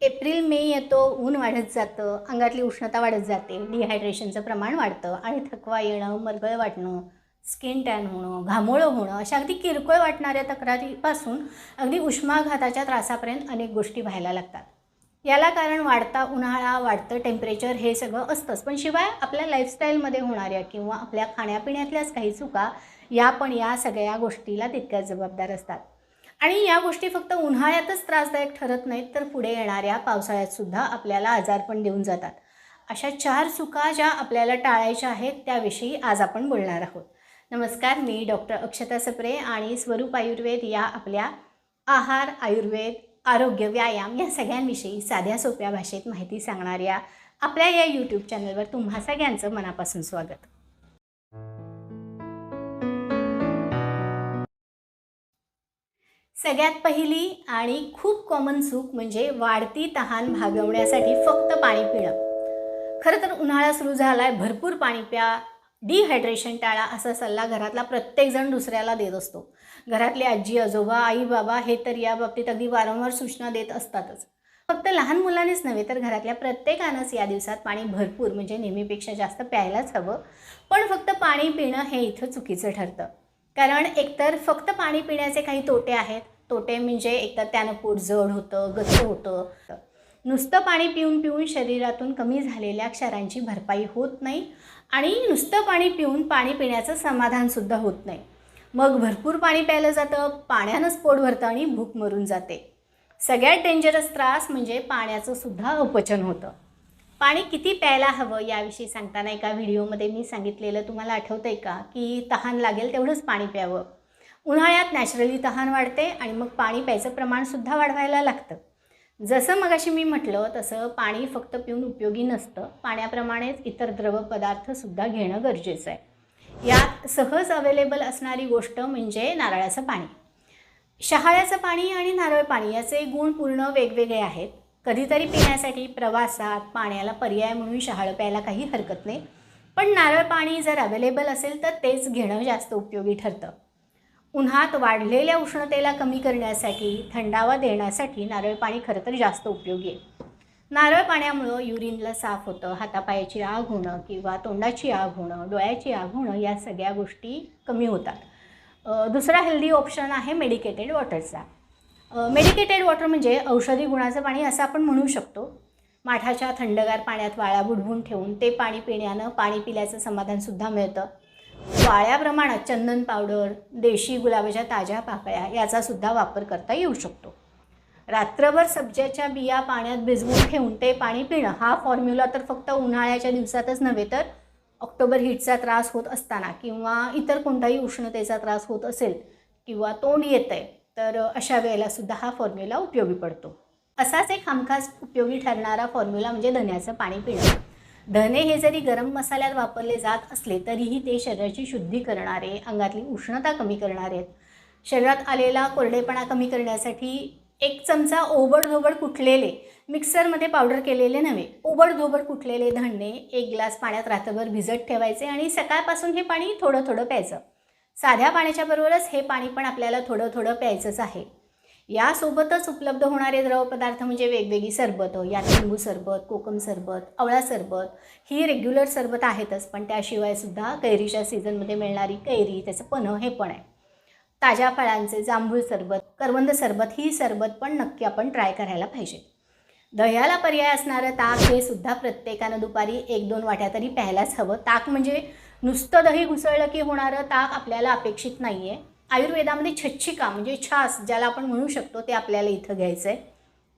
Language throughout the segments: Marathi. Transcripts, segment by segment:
एप्रिल मे येतो, ऊन वाढत जातं, अंगातली उष्णता वाढत जाते, डिहायड्रेशनचं प्रमाण वाढतं आणि थकवा येणं, मरगळ वाटणं, स्किन टॅन होणं, घामोळं होणं अशा अगदी किरकोळ वाटणाऱ्या तक्रारीपासून अगदी उष्माघाताच्या त्रासापर्यंत अनेक गोष्टी व्हायला लागतात. याला कारण वाढता उन्हाळा, वाढतं टेम्परेचर हे सगळं असतंच. पण शिवाय आपल्या लाईफस्टाईलमध्ये होणाऱ्या किंवा आपल्या खाण्यापिण्यातल्याच काही चुका या सगळ्या गोष्टीला तितक्याच जबाबदार असतात. आणि या गोष्टी फक्त उन्हाळ्यातच त्रासदायक ठरत नाहीत, तर पुढे येणाऱ्या पावसाळ्यातसुद्धा आपल्याला आजारपण देऊन जातात. अशा 4 चुका ज्या आपल्याला टाळायच्या आहेत त्याविषयी आज आपण बोलणार आहोत. नमस्कार, मी डॉक्टर अक्षता सप्रे आणि स्वरूप आयुर्वेद या आपल्या आहार, आयुर्वेद, आरोग्य, व्यायाम या सगळ्यांविषयी साध्या सोप्या भाषेत माहिती सांगणाऱ्या आपल्या या यूट्यूब चॅनलवर तुम्हा सगळ्यांचं मनापासून स्वागत. सगळ्यात पहिली आणि खूप कॉमन चूक म्हणजे वाढती तहान भागवण्यासाठी फक्त पाणी पिणं. खरं तर उन्हाळा सुरू झाला आहे, भरपूर पाणी प्या, डिहायड्रेशन टाळा असा सल्ला घरातला प्रत्येकजण दुसऱ्याला देत असतो. घरातले आजी आजोबा, आई बाबा हे तर या बाबतीत अगदी वारंवार सूचना देत असतातच. फक्त लहान मुलांनीच नव्हे तर घरातल्या प्रत्येकानंच या दिवसात पाणी भरपूर म्हणजे नेहमीपेक्षा जास्त प्यायलाच हवं. पण फक्त पाणी पिणं हे इथं चुकीचं ठरतं. कारण एकतर फक्त पाणी पिण्याचे काही तोटे आहेत. तोटे म्हणजे एकतर त्यानं पोट जड होतं, गच्च होतं. नुसतं पाणी पिऊन पिऊन शरीरातून कमी झालेल्या क्षारांची भरपाई होत नाही आणि नुसतं पाणी पिऊन पाणी पिण्याचं समाधानसुद्धा होत नाही. मग भरपूर पाणी प्यायलं जातं, पाण्यानंच पोट भरतं आणि भूक मरून जाते. सगळ्यात डेंजरस त्रास म्हणजे पाण्याचं सुद्धा अपचन होतं. पाणी किती प्यायला हवं याविषयी सांगताना एका व्हिडिओमध्ये मी सांगितलेलं तुम्हाला आठवतं आहे का, की तहान लागेल तेवढंच पाणी प्यावं. उन्हाळ्यात नॅचरली तहान वाढते आणि मग पाणी प्यायचं प्रमाणसुद्धा वाढवायला लागतं. जसं मगाशी मी म्हटलं तसं पाणी फक्त पिऊन उपयोगी नसतं. पाण्याप्रमाणेच इतर द्रव पदार्थसुद्धा घेणं गरजेचं आहे. यात सहज अवेलेबल असणारी गोष्ट म्हणजे नारळाचं पाणी. शहाळ्याचं पाणी आणि नारळ पाणी याचे गुण पूर्ण वेगवेगळे आहेत. कधीतरी पिण्यासाठी प्रवासात पाण्याला पर्याय म्हणून शहाळं प्यायला काही हरकत नाही. पण नारळ पाणी जर अवेलेबल असेल तर तेच घेणं जास्त उपयोगी ठरतं. उन्हात वाढलेल्या उष्णतेला कमी करण्यासाठी, थंडावा देण्यासाठी नारळ पाणी खरं तर जास्त उपयोगी आहे. नारळ पाण्यामुळं युरिनला साफ होतं, हातापायाची आग होणं किंवा तोंडाची आग होणं, डोळ्याची आग होणं या सगळ्या गोष्टी कमी होतात. दुसरा हेल्दी ऑप्शन आहे मेडिकेटेड वॉटरचा. मेडिकेटेड वॉटर म्हणजे औषधी गुणाचं पाणी असं आपण म्हणू शकतो. माठाच्या थंडगार पाण्यात वाळा बुडवून ठेवून ते पाणी पिण्यानं पाणी पिल्याचं समाधानसुद्धा मिळतं. वाळ्या प्रमाणात चंदन पावडर, देशी गुलाबाच्या ताज्या पाकळ्या याचासुद्धा वापर करता येऊ शकतो. रात्रभर सब्जाच्या बिया पाण्यात भिजवून ठेवून ते पाणी पिणं हा फॉर्म्युला तर फक्त उन्हाळ्याच्या दिवसातच नव्हे तर ऑक्टोबर हीटचा त्रास होत असताना किंवा इतर कोणताही उष्णतेचा त्रास होत असेल किंवा तोंड येतं आहे तर अशा वेळेलासुद्धा हा फॉर्म्युला उपयोगी पडतो. असाच एक हमखास उपयोगी ठरणारा फॉर्म्युला म्हणजे धन्याचं पाणी पिणं. धने हे जरी गरम मसाल्यात वापरले जात असले तरीही ते शरीराची शुद्धी करणारे, अंगातली उष्णता कमी करणारे आहेत. शरीरात आलेला कोरडेपणा कमी करण्यासाठी 1 चमचा ओबडधोबड कुटलेले, मिक्सरमध्ये पावडर केलेले नव्हे, ओबडधोबड कुटलेले धणे 1 ग्लास पाण्यात रात्रभर भिजत ठेवायचे आणि सकाळपासून हे पाणी थोडं थोडं प्यायचं. साध्या पाण्याच्या बरोबरच हे पाणी पण आपल्याला थोडं थोडं प्यायचंच आहे. यासोबतच उपलब्ध होणारे द्रवपदार्थ म्हणजे वेगवेगळी सरबतं, यात लिंबू सरबत, कोकम सरबत, आवळा सरबत ही रेग्युलर सरबत आहेतच, पण त्याशिवायसुद्धा कैरीच्या सीझनमध्ये मिळणारी कैरी, त्याचं पन्हं हे पण आहे. ताज्या फळांचे जांभूळ सरबत, करवंद सरबत ही सरबत पण नक्की आपण ट्राय करायला पाहिजे. दह्याला पर्याय असणारं ताक हे सुद्धा प्रत्येकानं दुपारी 1-2 वाट्या तरी प्यायलाच हवं. ताक म्हणजे नुसतं दही घुसळलं की होणारं ताक आपल्याला अपेक्षित नाही आहे. आयुर्वेदामध्ये छच्छिका म्हणजे छास ज्याला आपण म्हणू शकतो ते आपल्याला इथं घ्यायचं आहे.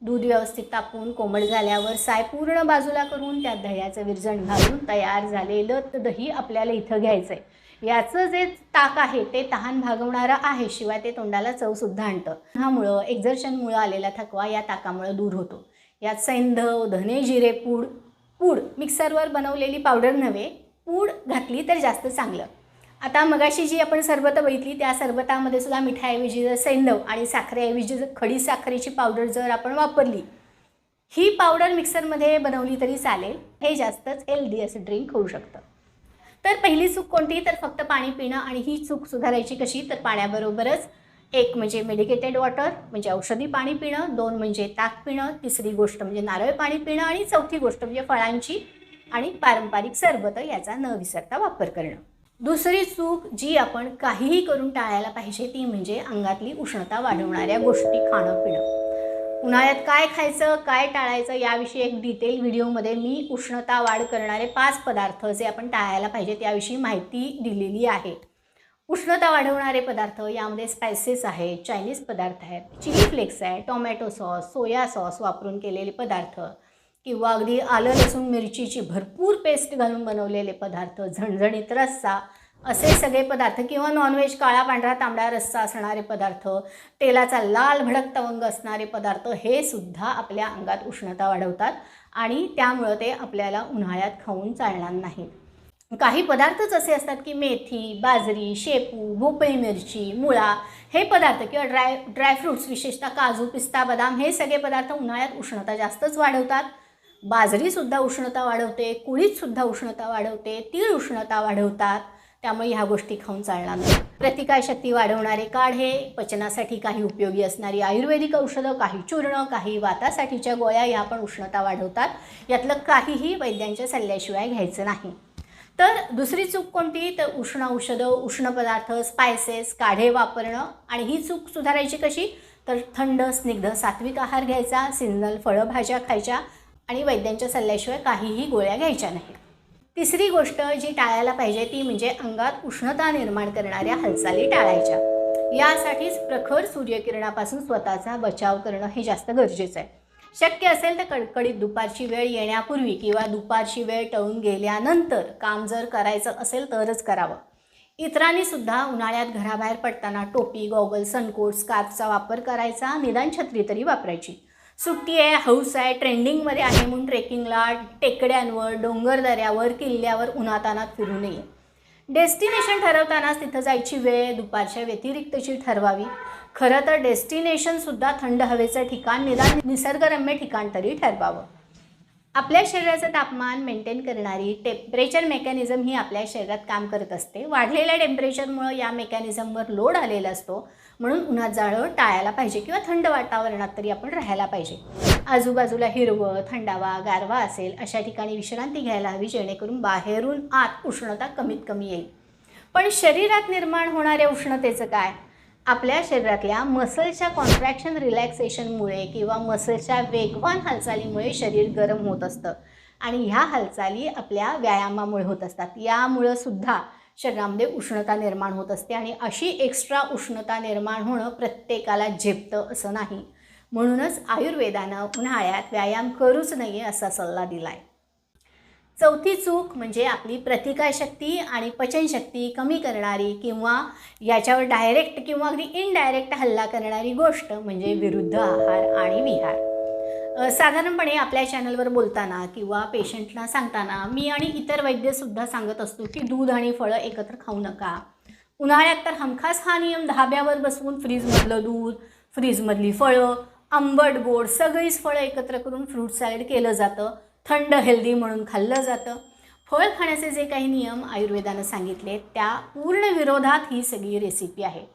दूध व्यवस्थित तापवून कोमट झाल्यावर साय पूर्ण बाजूला करून त्यात दह्याचं विरजण घालून तयार झालेलं दही आपल्याला इथं घ्यायचं आहे. याचं जे ताक आहे ते तहान भागवणारं आहे, शिवाय ते तोंडाला चवसुद्धा आणतं. ह्यामुळं एक्झर्शनमुळं आलेला थकवा या ताकामुळं दूर होतो. यात सैंधव, धने, जिरे पूड मिक्सरवर बनवलेली पावडर नव्हे, पूड घातली तर जास्त चांगलं. आता मगाशी जी आपण सरबतं बघितली त्या सरबतामध्ये सुद्धा मिठाऐवजी जर सैंधव आणि साखरेऐवजी जर खडी साखरेची पावडर जर आपण वापरली, ही पावडर मिक्सरमध्ये बनवली तरी चालेल. हे जास्तच हेल्दी असं ड्रिंक होऊ शकतं. तर पहिली चूक कोणती, तर फक्त पाणी पिणं. आणि ही चूक सुधारायची कशी, तर पाण्याबरोबरच एक म्हणजे मेडिकेटेड वॉटर म्हणजे औषधी पाणी पिणं, 2 म्हणजे ताक पिणं, तिसरी गोष्ट म्हणजे नारळ पाणी पिणं आणि चौथी गोष्ट म्हणजे फळांची आणि पारंपरिक सरबत याचा न विसरता वापर करणं. दुसरी चूक जी आपण काहीही करून टाळायला पाहिजे ती म्हणजे अंगातली उष्णता वाढवणाऱ्या गोष्टी खाणं पिणं. उन्हाळ्यात काय खायचं काय टाळायचं याविषयी एक डिटेल व्हिडिओमध्ये मी उष्णता वाढ करणारे 5 पदार्थ जे आपण टाळायला पाहिजे त्याविषयी माहिती दिलेली आहे. उष्णता वाढवणारे पदार्थ यामध्ये स्पायसेस आहेत, चायनीज पदार्थ आहेत, चिली फ्लेक्स आहे, टोमॅटो सॉस, सोया सॉस वापरून केलेले पदार्थ किंवा अगदी आलं लसूण मिरचीची भरपूर पेस्ट घालून बनवलेले पदार्थ, झणझणीत रस्सा असे सगळे पदार्थ किंवा नॉनव्हेज काळा पांढरा तांबडा रस्सा असणारे पदार्थ, तेलाचा लाल भडक तवंग असणारे पदार्थ हे सुद्धा आपल्या अंगात उष्णता वाढवतात आणि त्यामुळं ते आपल्याला उन्हाळ्यात खाऊन चालणार नाहीत. काही पदार्थच असे असतात की मेथी, बाजरी, शेपू, भोपळी मिरची, मुळा हे पदार्थ किंवा ड्रायफ्रूट्स विशेषतः काजू, पिस्ता, बदाम हे सगळे पदार्थ उन्हाळ्यात उष्णता जास्तच वाढवतात. बाजरीसुद्धा उष्णता वाढवते, कुळीतसुद्धा उष्णता वाढवते, तीळ उष्णता वाढवतात. त्यामुळे ह्या गोष्टी खाऊन चालणार नाही. प्रतिकारशक्ती वाढवणारे काढे, पचनासाठी काही उपयोगी असणारी आयुर्वेदिक औषधं, काही चूर्ण, काही वातासाठीच्या गोळ्या ह्या पण उष्णता वाढवतात. यातलं काहीही वैद्यांच्या सल्ल्याशिवाय घ्यायचं नाही. तर दुसरी चूक कोणती तर उष्ण औषधं, उष्ण पदार्थ, स्पायसेस, काढे वापरणं आणि ही चूक सुधारायची कशी तर थंड, स्निग्ध, सात्विक आहार घ्यायचा, सीझनल फळं भाज्या खायच्या आणि वैद्यांच्या सल्ल्याशिवाय काहीही गोळ्या घ्यायच्या नाही. तिसरी गोष्ट जी टाळायला पाहिजे ती म्हणजे अंगात उष्णता निर्माण करणाऱ्या हालचाली टाळायच्या. यासाठीच प्रखर सूर्यकिरणापासून स्वतःचा बचाव करणं हे जास्त गरजेचं आहे. शक्य असेल तर कडकडीत दुपारची वेळ येण्यापूर्वी किंवा दुपारची वेळ टळून गेल्यानंतर काम जर करायचं असेल तरच करावं. इतरांनीसुद्धा उन्हाळ्यात घराबाहेर पडताना टोपी, गॉगल, सनकोट, स्कार्फचा वापर करायचा, निदान छत्री तरी वापरायची. सुट्टी आहे, हौस आहे, ट्रेंडिंगमध्ये आहे म्हणून ट्रेकिंगला, टेकड्यांवर, डोंगरदऱ्यावर, किल्ल्यावर उन्हातानात फिरू नये. डेस्टिनेशन ठरवतानाच तिथं जायची वेळ दुपारच्या व्यतिरिक्तची ठरवावी. खरं तर डेस्टिनेशनसुद्धा थंड हवेचं ठिकाण, निदान निसर्गरम्य ठिकाण तरी ठरवावं. आपल्या शरीराचं तापमान मेंटेन करणारी टेम्परेचर मेकॅनिझम ही आपल्या शरीरात काम करत असते. वाढलेल्या टेम्परेचरमुळं या मेकॅनिझमवर लोड आलेला असतो म्हणून उन्हात जाणं टाळायला पाहिजे किंवा थंड वातावरणात तरी आपण राहायला पाहिजे. आजूबाजूला हिरवं, थंडावा, गारवा असेल अशा ठिकाणी विश्रांती घ्यायला हवी जेणेकरून बाहेरून आत उष्णता कमीत कमी येईल. पण शरीरात निर्माण होणाऱ्या उष्णतेचं काय? आपल्या शरीरातल्या मसल्सच्या कॉन्ट्रॅक्शन रिलॅक्सेशनमुळे किंवा मसल्सच्या वेगवान हालचालीमुळे शरीर गरम होत असतं आणि ह्या हालचाली आपल्या व्यायामामुळे होत असतात. यामुळं सुद्धा शरीरामध्ये उष्णता निर्माण होत असते आणि अशी एक्स्ट्रा उष्णता निर्माण होणं प्रत्येकाला झेपतं असं नाही. म्हणूनच आयुर्वेदानं उन्हाळ्यात व्यायाम करूच नये असा सल्ला दिला आहे. चौथी चूक म्हणजे आपली प्रतिकारशक्ती आणि पचनशक्ती कमी करणारी किंवा याच्यावर डायरेक्ट किंवा अगदी इनडायरेक्ट हल्ला करणारी गोष्ट म्हणजे विरुद्ध आहार आणि विहार. साधारणपणे आपल्या चॅनलवर बोलताना किंवा पेशंटला सांगताना मी आणि इतर वैद्यसुद्धा सांगत असतो की दूध आणि फळं एकत्र खाऊ नका. उन्हाळ्यात तर हमखास हा नियम धाब्यावर बसवून फ्रीजमधलं दूध, फ्रीजमधली फळं, आंबट गोड सगळीच फळं एकत्र करून फ्रूट सॅलड केलं जातं. थंड हेल्दी म्हणून खाल्लं जातं. फळ खाण्याचे जे काही नियम आयुर्वेदानं सांगितले त्या पूर्ण विरोधात ही सगळी रेसिपी आहे.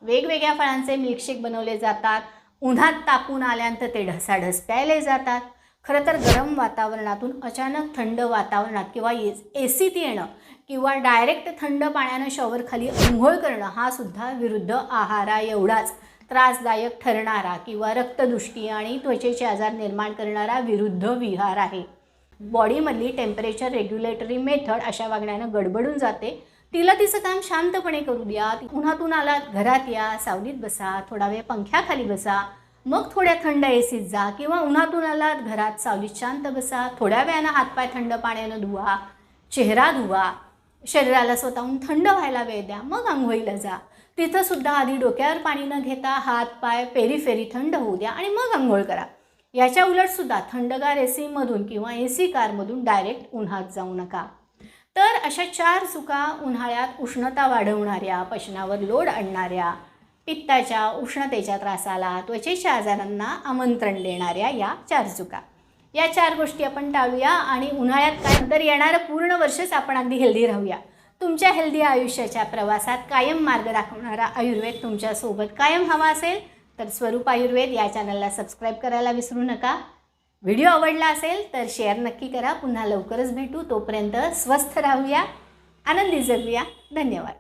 वेगवेगळ्या फळांचे मिल्कशेक बनवले जातात. उन्हात तापून आल्यानंतर ते ढसाढस प्यायले जातात. खरं तर गरम वातावरणातून अचानक थंड वातावरणात किंवा एसीत येणं किंवा डायरेक्ट थंड पाण्यानं शॉवरखाली अंघोळ करणं हा सुद्धा विरुद्ध आहारा एवढाच त्रासदायक ठरणारा किंवा रक्तदृष्टी आणि त्वचेचे आजार निर्माण करणारा विरुद्ध विहार आहे. बॉडीमधली टेम्परेचर रेग्युलेटरी मेथड अशा वागण्यानं गडबडून जाते. तिला तिचं काम शांतपणे करू द्या. उन्हातून आलात घरात या, सावलीत बसा, थोडा वेळ पंख्याखाली बसा, मग थोड्या थंड एसीत जा किंवा उन्हातून आलात घरात सावलीत शांत बसा, थोड्या वेळानं हातपाय थंड पाण्यानं धुवा, चेहरा धुवा, शरीराला स्वतःहून थंड व्हायला वेळ द्या, मग आंघोळीला जा. तिथंसुद्धा आधी डोक्यावर पाणी न घेता हात पाय पेरी थंड होऊ द्या आणि मग आंघोळ करा. याच्या उलटसुद्धा थंडगार एसीमधून किंवा एसी कारमधून डायरेक्ट उन्हात जाऊ नका. तर अशा 4 चुका उन्हाळ्यात उष्णता वाढवणाऱ्या, पचनावर लोड आणणाऱ्या, पित्ताच्या, उष्णतेच्या त्रासाला, त्वचेच्या आजारांना आमंत्रण देणाऱ्या या 4 चुका. या 4 गोष्टी आपण टाळूया आणि उन्हाळ्यात काय तर येणारं पूर्ण वर्षच आपण अगदी हेल्दी राहूया. तुमच्या हेल्दी आयुष्याच्या प्रवासात कायम मार्ग दाखवणारा आयुर्वेद तुमच्यासोबत कायम हवा असेल तर स्वरूप आयुर्वेद या चॅनलला सबस्क्राईब करायला विसरू नका. व्हिडिओ आवडला असेल तर शेअर नक्की करा. पुन्हा लवकरच भेटू. तोपर्यंत स्वस्थ राहूया, आनंदी जगूया. धन्यवाद.